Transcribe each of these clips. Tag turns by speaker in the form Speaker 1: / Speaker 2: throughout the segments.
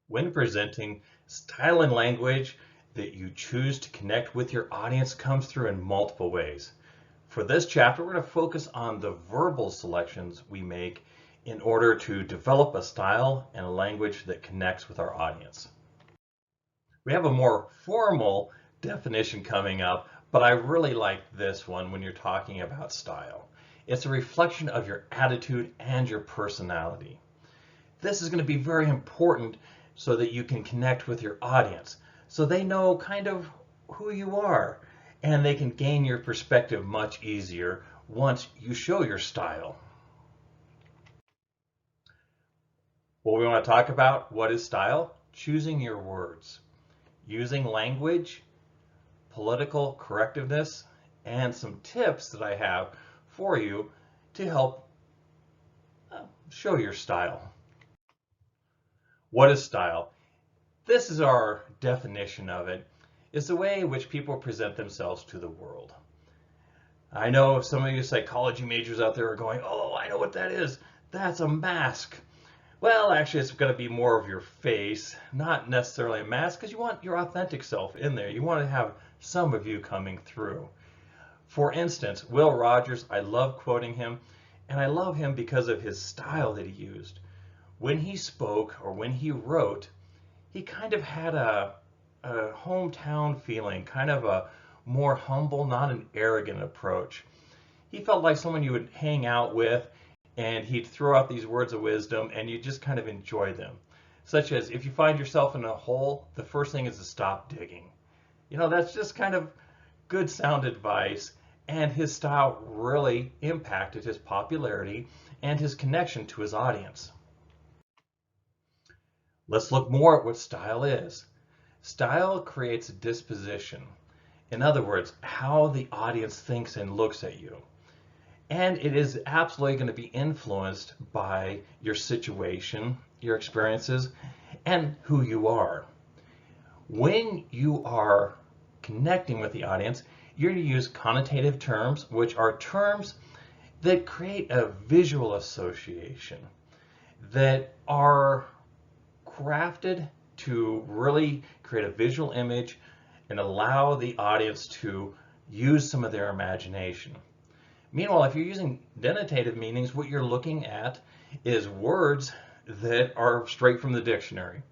Speaker 1: When presenting, style and language that you choose to connect with your audience comes through in multiple ways. For this chapter, we're going to focus on the verbal selections we make in order to develop a style and a language that connects with our audience. We have a more formal definition coming up, but I really like this one when you're talking about style. It's a reflection of your attitude and your personality. This is going to be very important so that you can connect with your audience, so they know kind of who you are, and they can gain your perspective much easier once you show your style. What we want to talk about, what is style? Choosing your words, using language, political correctiveness, and some tips that I have for you to help show your style. What is style? This is our definition of it, is the way in which people present themselves to the world. I know some of you psychology majors out there are going, oh, I know what that is. That's a mask. Well, actually, it's going to be more of your face, not necessarily a mask, because you want your authentic self in there. You want to have some of you coming through. For instance, Will Rogers, I love quoting him, and I love him because of his style that he used. When he spoke or when he wrote, he kind of had a hometown feeling, kind of a more humble, not an arrogant approach. He felt like someone you would hang out with, and he'd throw out these words of wisdom and you just kind of enjoy them. Such as, if you find yourself in a hole, the first thing is to stop digging. You know, that's just kind of good sound advice, and his style really impacted his popularity and his connection to his audience. Let's look more at what style is. Style creates a disposition. In other words, how the audience thinks and looks at you. And it is absolutely going to be influenced by your situation, your experiences, and who you are. When you are connecting with the audience, you're going to use connotative terms, which are terms that create a visual association, that are crafted to really create a visual image and allow the audience to use some of their imagination. Meanwhile, if you're using denotative meanings, what you're looking at is words that are straight from the dictionary.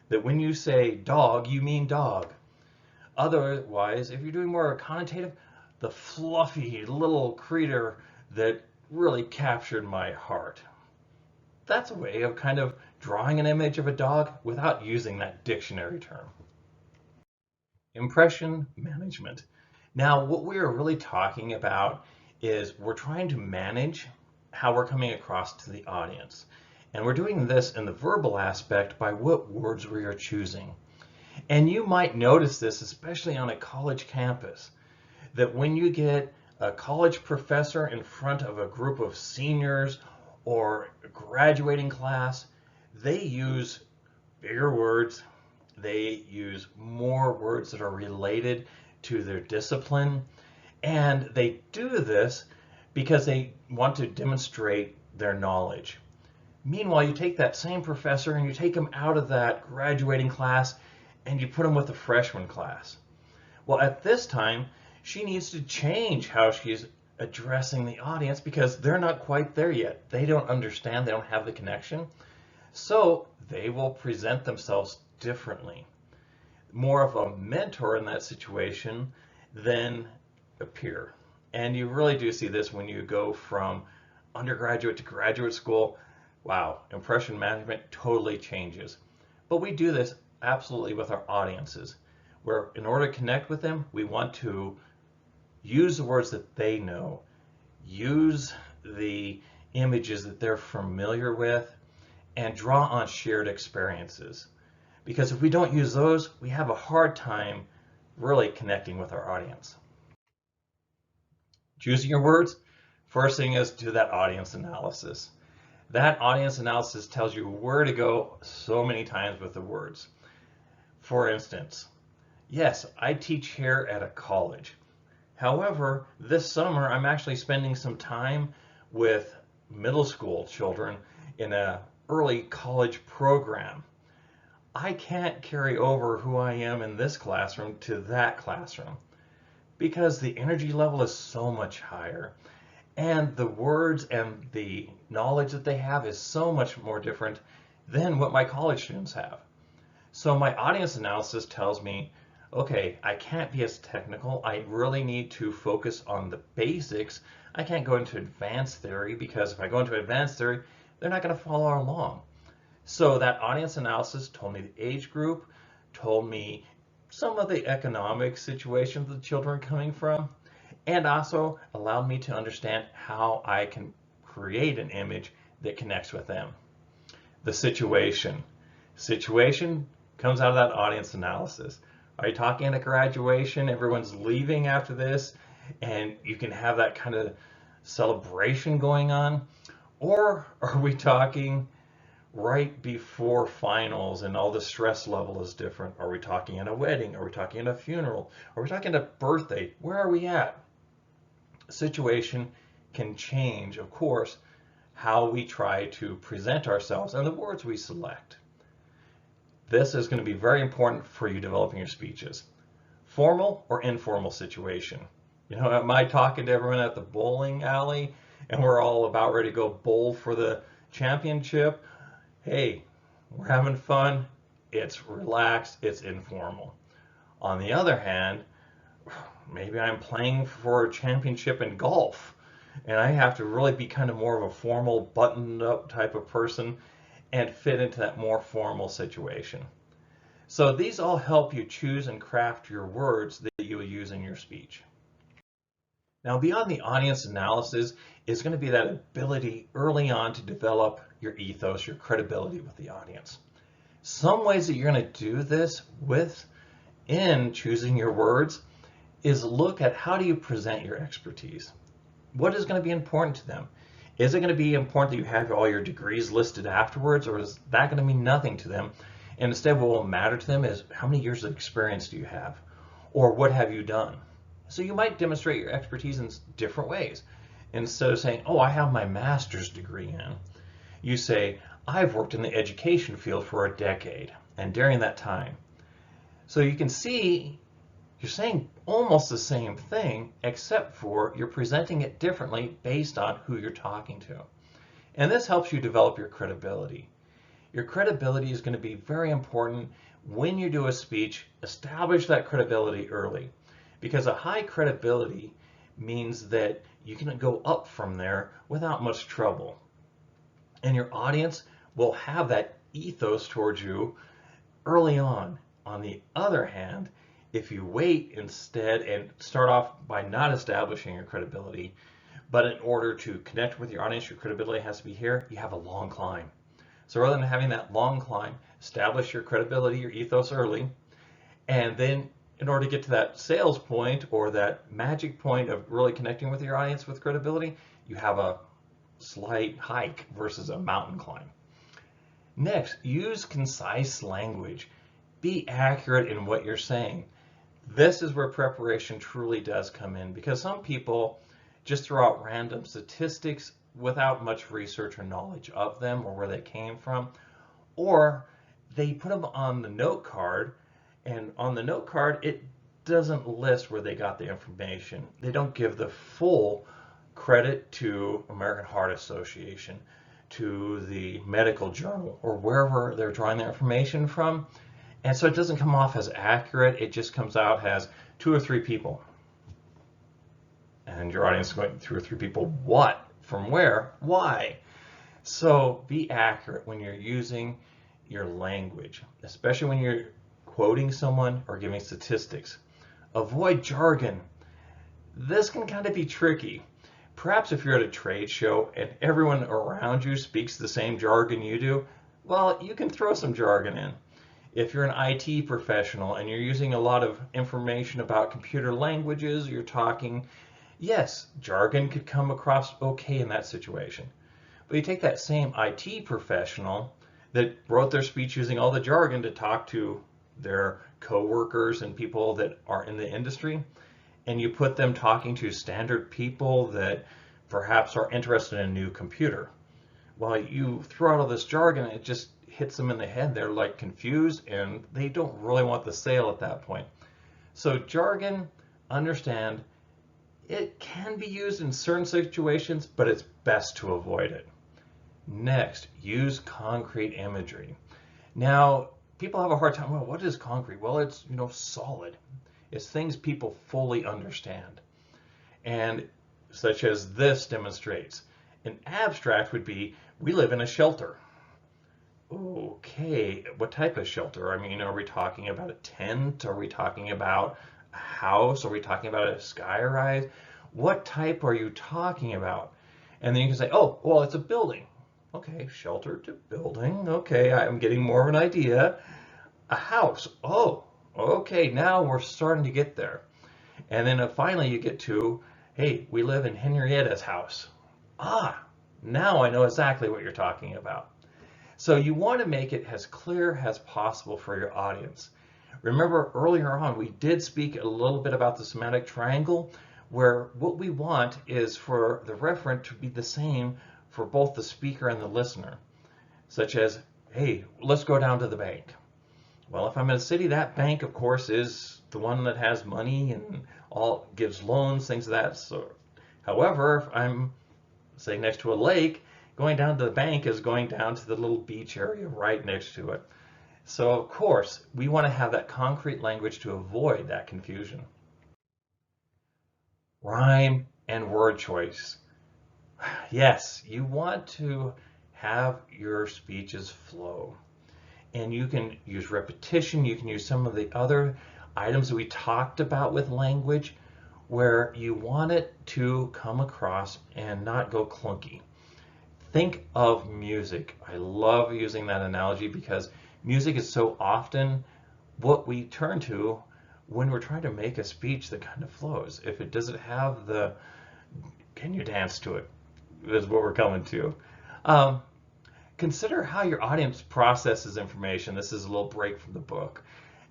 Speaker 1: That when you say dog, you mean dog. Otherwise, if you're doing more connotative, the fluffy little creature that really captured my heart. That's a way of kind of drawing an image of a dog without using that dictionary term. Impression management. Now, what we are really talking about is we're trying to manage how we're coming across to the audience. And we're doing this in the verbal aspect by what words we are choosing. And you might notice this, especially on a college campus, that when you get a college professor in front of a group of seniors or a graduating class, they use bigger words. They use more words that are related to their discipline. And they do this because they want to demonstrate their knowledge. Meanwhile, you take that same professor and you take him out of that graduating class and you put him with the freshman class. Well, at this time, she needs to change how she's addressing the audience because they're not quite there yet. They don't understand, they don't have the connection. So they will present themselves differently. More of a mentor in that situation than a peer. And you really do see this when you go from undergraduate to graduate school. Wow, impression management totally changes. But we do this absolutely with our audiences, where in order to connect with them, we want to use the words that they know, use the images that they're familiar with, and draw on shared experiences. Because if we don't use those, we have a hard time really connecting with our audience. Choosing your words, first thing is do that audience analysis. That audience analysis tells you where to go so many times with the words. For instance, yes, I teach here at a college. However, this summer I'm actually spending some time with middle school children in an early college program. I can't carry over who I am in this classroom to that classroom because the energy level is so much higher. And the words and the knowledge that they have is so much more different than what my college students have. So my audience analysis tells me, okay, I can't be as technical. I really need to focus on the basics. I can't go into advanced theory because if I go into advanced theory, they're not going to follow along. So that audience analysis told me the age group, told me some of the economic situations the children are coming from, and also allowed me to understand how I can create an image that connects with them. The situation. Situation comes out of that audience analysis. Are you talking at a graduation? Everyone's leaving after this, and you can have that kind of celebration going on? Or are we talking right before finals and all the stress level is different? Are we talking at a wedding? Are we talking at a funeral? Are we talking at a birthday? Where are we at? Situation can change, of course, how we try to present ourselves and the words we select. This is going to be very important for you developing your speeches. Formal or informal situation. You know, am I talking to everyone at the bowling alley and we're all about ready to go bowl for the championship? Hey, we're having fun. It's relaxed. It's informal. On the other hand, maybe I'm playing for a championship in golf and I have to really be kind of more of a formal, buttoned up type of person and fit into that more formal situation. So these all help you choose and craft your words that you will use in your speech. Now, beyond the audience analysis is going to be that ability early on to develop your ethos, your credibility with the audience. Some ways that you're going to do this in choosing your words is look at how do you present your expertise. What is going to be important to them? Is it going to be important that you have all your degrees listed afterwards, or is that going to mean nothing to them? And instead, what will matter to them is how many years of experience do you have, or what have you done? So you might demonstrate your expertise in different ways. Instead of saying, oh, I have my master's degree in, you say, I've worked in the education field for a decade, and during that time. So you can see you're saying almost the same thing, except for you're presenting it differently based on who you're talking to. And this helps you develop your credibility. Your credibility is going to be very important when you do a speech. Establish that credibility early, because a high credibility means that you can go up from there without much trouble. And your audience will have that ethos towards you early on. On the other hand, if you wait instead and start off by not establishing your credibility, but in order to connect with your audience, your credibility has to be here, you have a long climb. So rather than having that long climb, establish your credibility, your ethos early, and then in order to get to that sales point or that magic point of really connecting with your audience with credibility, you have a slight hike versus a mountain climb. Next, use concise language. Be accurate in what you're saying. This is where preparation truly does come in, because some people just throw out random statistics without much research or knowledge of them or where they came from, or they put them on the note card, and on the note card it doesn't list where they got the information. They don't give the full credit to American Heart Association, to the medical journal, or wherever they're drawing their information from. And so it doesn't come off as accurate. It just comes out as 2 or 3 people. And your audience is going, 2 or 3 people, what? From where? Why? So be accurate when you're using your language, especially when you're quoting someone or giving statistics. Avoid jargon. This can kind of be tricky. Perhaps if you're at a trade show and everyone around you speaks the same jargon you do, well, you can throw some jargon in. If you're an IT professional and you're using a lot of information about computer languages, you're talking, yes, jargon could come across okay in that situation. But you take that same IT professional that wrote their speech using all the jargon to talk to their coworkers and people that are in the industry, and you put them talking to standard people that perhaps are interested in a new computer. Well, you throw out all this jargon, hits them in the head. They're like confused and they don't really want the sale at that point. So jargon, understand, it can be used in certain situations, but it's best to avoid it. Next, use concrete imagery. Now, people have a hard time, well, what is concrete? Well, it's, solid. It's things people fully understand. And such as this demonstrates. An abstract would be, we live in a shelter. Okay, what type of shelter? I mean, are we talking about a tent? Are we talking about a house? Are we talking about a skyrise? What type are you talking about? And then you can say, oh, well, it's a building. Okay, shelter to building. Okay, I'm getting more of an idea. A house. Oh, okay, now we're starting to get there. And then finally you get to, hey, we live in Henrietta's house. Ah, now I know exactly what you're talking about. So you want to make it as clear as possible for your audience. Remember earlier on, we did speak a little bit about the semantic triangle, where what we want is for the referent to be the same for both the speaker and the listener, such as, hey, let's go down to the bank. Well, if I'm in a city, that bank, of course, is the one that has money and all gives loans, things of that sort. However, if I'm, say, next to a lake, going down to the bank is going down to the little beach area right next to it. So, of course, we want to have that concrete language to avoid that confusion. Rhyme and word choice. Yes, you want to have your speeches flow. And you can use repetition, you can use some of the other items that we talked about with language where you want it to come across and not go clunky. Think of music. I love using that analogy because music is so often what we turn to when we're trying to make a speech that kind of flows. If it doesn't have the, can you dance to it, is what we're coming to. Consider how your audience processes information. This is a little break from the book.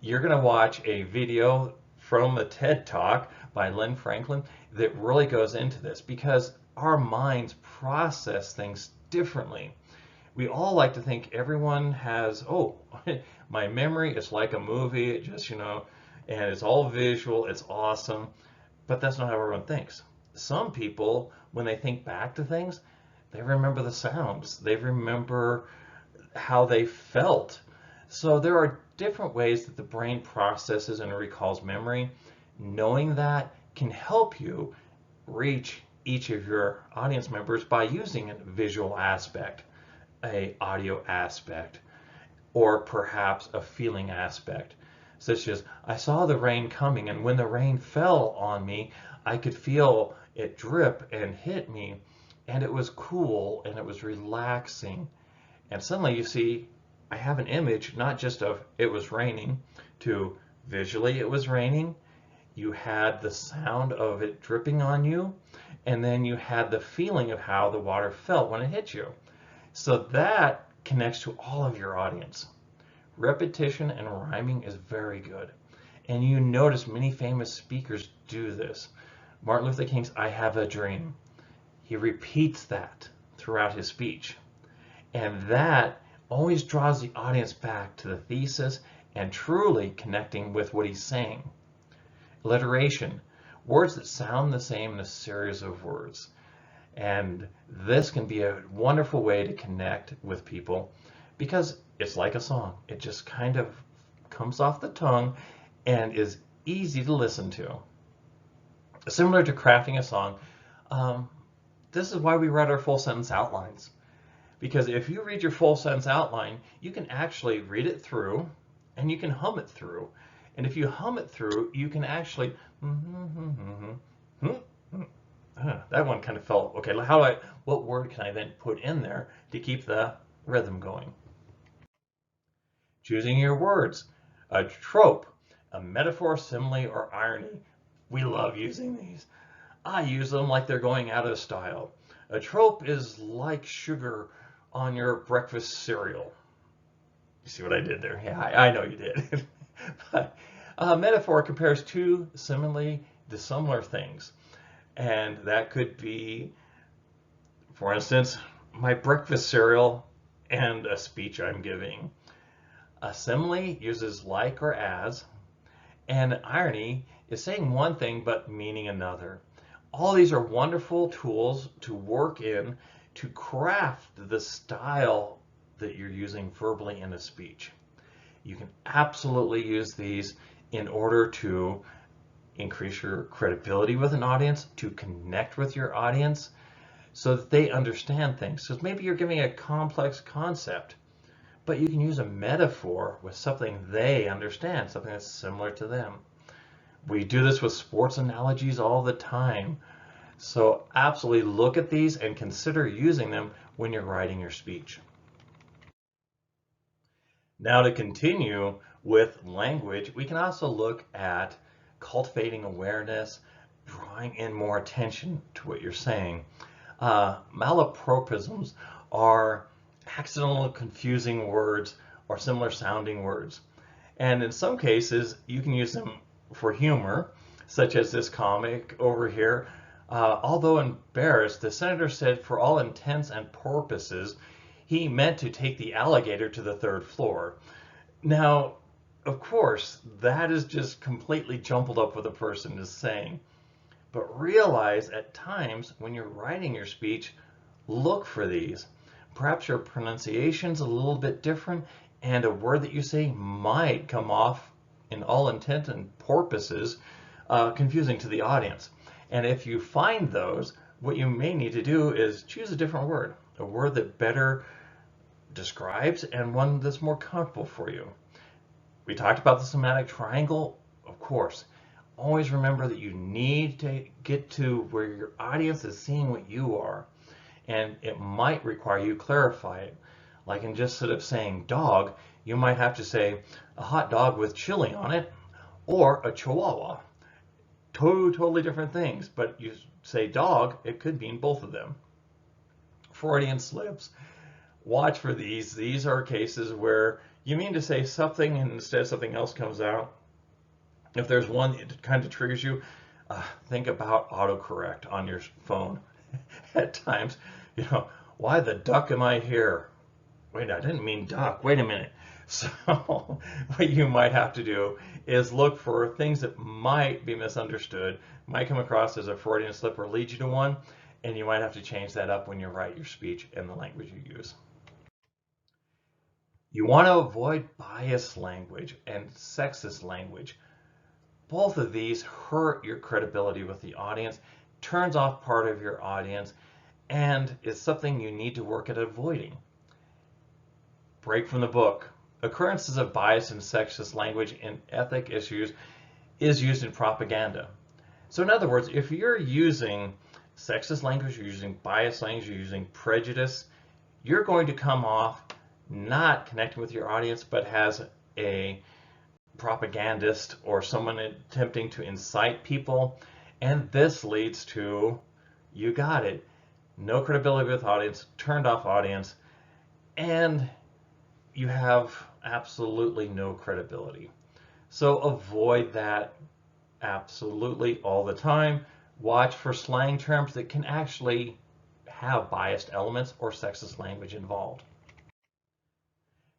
Speaker 1: You're going to watch a video from a TED Talk by Lynn Franklin that really goes into this because our minds process things differently. We all like to think everyone has, oh, my memory is like a movie, it just, and it's all visual, it's awesome, but that's not how everyone thinks. Some people, when they think back to things, they remember the sounds, they remember how they felt. So there are different ways that the brain processes and recalls memory. Knowing that can help you reach each of your audience members by using a visual aspect, a audio aspect, or perhaps a feeling aspect, such as I saw the rain coming, and when the rain fell on me, I could feel it drip and hit me, and it was cool and it was relaxing. And suddenly you see, I have an image not just of it was raining to visually it was raining. You had the sound of it dripping on you, and then you had the feeling of how the water felt when it hit you. So that connects to all of your audience. Repetition and rhyming is very good. And you notice many famous speakers do this. Martin Luther King's I Have a Dream. He repeats that throughout his speech. And that always draws the audience back to the thesis and truly connecting with what he's saying. Alliteration, words that sound the same in a series of words. And this can be a wonderful way to connect with people because it's like a song. It just kind of comes off the tongue and is easy to listen to. Similar to crafting a song, this is why we write our full sentence outlines. Because if you read your full sentence outline, you can actually read it through and you can hum it through. And if you hum it through, you can actually, that one kind of felt, okay, what word can I then put in there to keep the rhythm going? Choosing your words. A trope, a metaphor, simile, or irony. We love using these. I use them like they're going out of style. A trope is like sugar on your breakfast cereal. You see what I did there? Yeah, I know you did. But a metaphor compares two seemingly dissimilar things. And that could be, for instance, my breakfast cereal and a speech I'm giving. A simile uses like or as, and irony is saying one thing but meaning another. All these are wonderful tools to work in to craft the style that you're using verbally in a speech. You can absolutely use these in order to increase your credibility with an audience, to connect with your audience so that they understand things. So maybe you're giving a complex concept, but you can use a metaphor with something they understand, something that's similar to them. We do this with sports analogies all the time. So absolutely look at these and consider using them when you're writing your speech. Now to continue with language, we can also look at cultivating awareness, drawing in more attention to what you're saying. Malapropisms are accidental confusing words or similar sounding words. And in some cases, you can use them for humor, such as this comic over here. Although embarrassed, the senator said for all intents and purposes, he meant to take the alligator to the third floor. Now, of course, that is just completely jumbled up what the person is saying. But realize at times when you're writing your speech, look for these. Perhaps your pronunciation's a little bit different and a word that you say might come off in all intent and purposes confusing to the audience. And if you find those, what you may need to do is choose a different word, a word that better describes and one that's more comfortable for you. We talked about the semantic triangle, of course. Always remember that you need to get to where your audience is seeing what you are. And it might require you clarify it. Like in just sort of saying dog, you might have to say a hot dog with chili on it or a chihuahua. Totally different things, but you say dog, it could mean both of them. Freudian slips. Watch for these. These are cases where you mean to say something and instead something else comes out. If there's one that kind of triggers you, think about autocorrect on your phone. At times, why the duck am I here? Wait, I didn't mean duck. Wait a minute. So what you might have to do is look for things that might be misunderstood, might come across as a Freudian slip or lead you to one, and you might have to change that up when you write your speech and the language you use. You want to avoid biased language and sexist language. Both of these hurt your credibility with the audience, turns off part of your audience, and is something you need to work at avoiding. Break from the book. Occurrences of bias and sexist language in ethic issues is used in propaganda. So in other words, if you're using sexist language, you're using biased language, you're using prejudice, you're going to come off not connecting with your audience, but as a propagandist or someone attempting to incite people. And this leads to, you got it, no credibility with audience, turned off audience, and you have absolutely no credibility. So avoid that absolutely all the time. Watch for slang terms that can actually have biased elements or sexist language involved.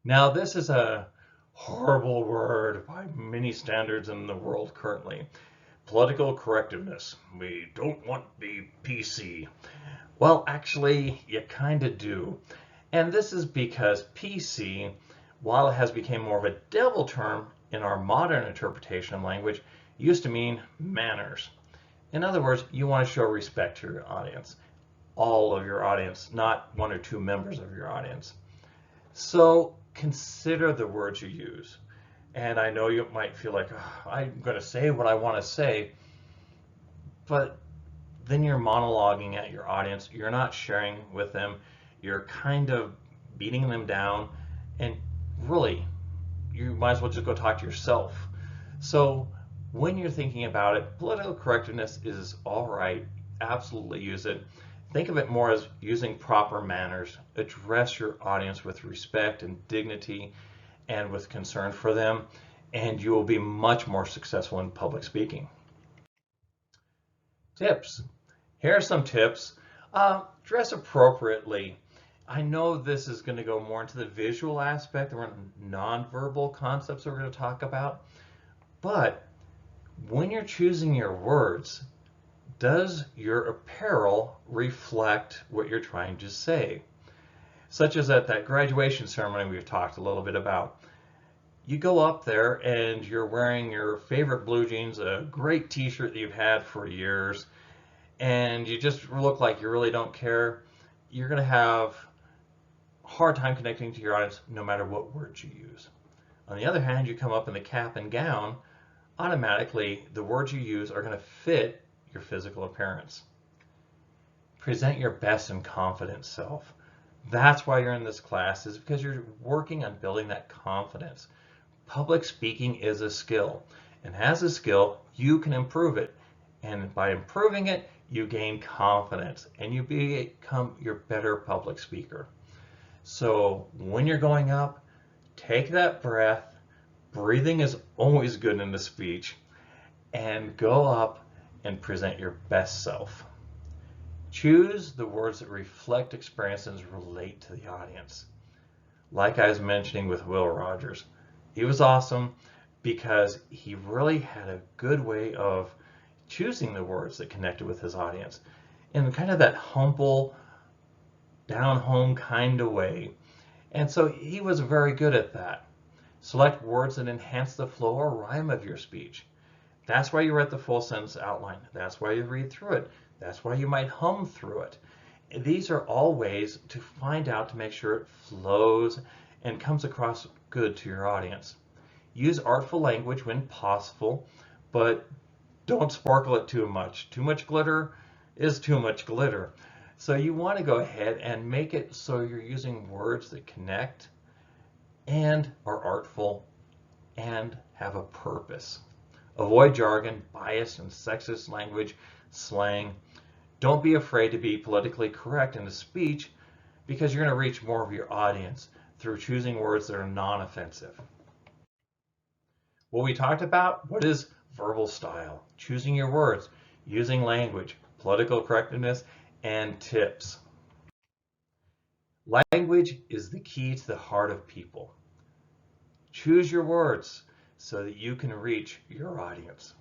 Speaker 1: Now, this is a horrible word by many standards in the world currently. Political correctness. We don't want to be PC. Well, actually, you kind of do. And this is because PC, while it has become more of a devil term in our modern interpretation of language, used to mean manners. In other words, you want to show respect to your audience, all of your audience, not one or two members of your audience. So consider the words you use. And I know you might feel like, oh, I'm going to say what I want to say, but then you're monologuing at your audience. You're not sharing with them. You're kind of beating them down, and really, you might as well just go talk to yourself. So when you're thinking about it, political correctness is all right. Absolutely use it. Think of it more as using proper manners. Address your audience with respect and dignity and with concern for them, and you will be much more successful in public speaking. Tips. Here are some tips. Dress appropriately. I know this is going to go more into the visual aspect or nonverbal concepts we're going to talk about, but when you're choosing your words, does your apparel reflect what you're trying to say? Such as at that graduation ceremony we've talked a little bit about. You go up there and you're wearing your favorite blue jeans, a great t-shirt that you've had for years, and you just look like you really don't care. You're going to have a hard time connecting to your audience no matter what words you use. On the other hand, you come up in the cap and gown, automatically the words you use are going to fit your physical appearance. Present your best and confident self. That's why you're in this class, is because you're working on building that confidence. Public speaking is a skill, and as a skill, you can improve it. And by improving it, you gain confidence and you become your better public speaker. So when you're going up, take that breath. Breathing is always good in the speech, and go up and present your best self. Choose the words that reflect experiences and relate to the audience. Like I was mentioning with Will Rogers, he was awesome because he really had a good way of choosing the words that connected with his audience in kind of that humble, down home kind of way. And so he was very good at that. Select words that enhance the flow or rhyme of your speech. That's why you write the full sentence outline. That's why you read through it. That's why you might hum through it. These are all ways to find out to make sure it flows and comes across good to your audience. Use artful language when possible, but don't sparkle it too much. Too much glitter is too much glitter. So you want to go ahead and make it so you're using words that connect and are artful and have a purpose. Avoid jargon, bias, and sexist language, slang. Don't be afraid to be politically correct in a speech because you're going to reach more of your audience through choosing words that are non-offensive. What we talked about, what is verbal style? Choosing your words, using language, political correctness, and tips. Language is the key to the heart of people. Choose your words so that you can reach your audience.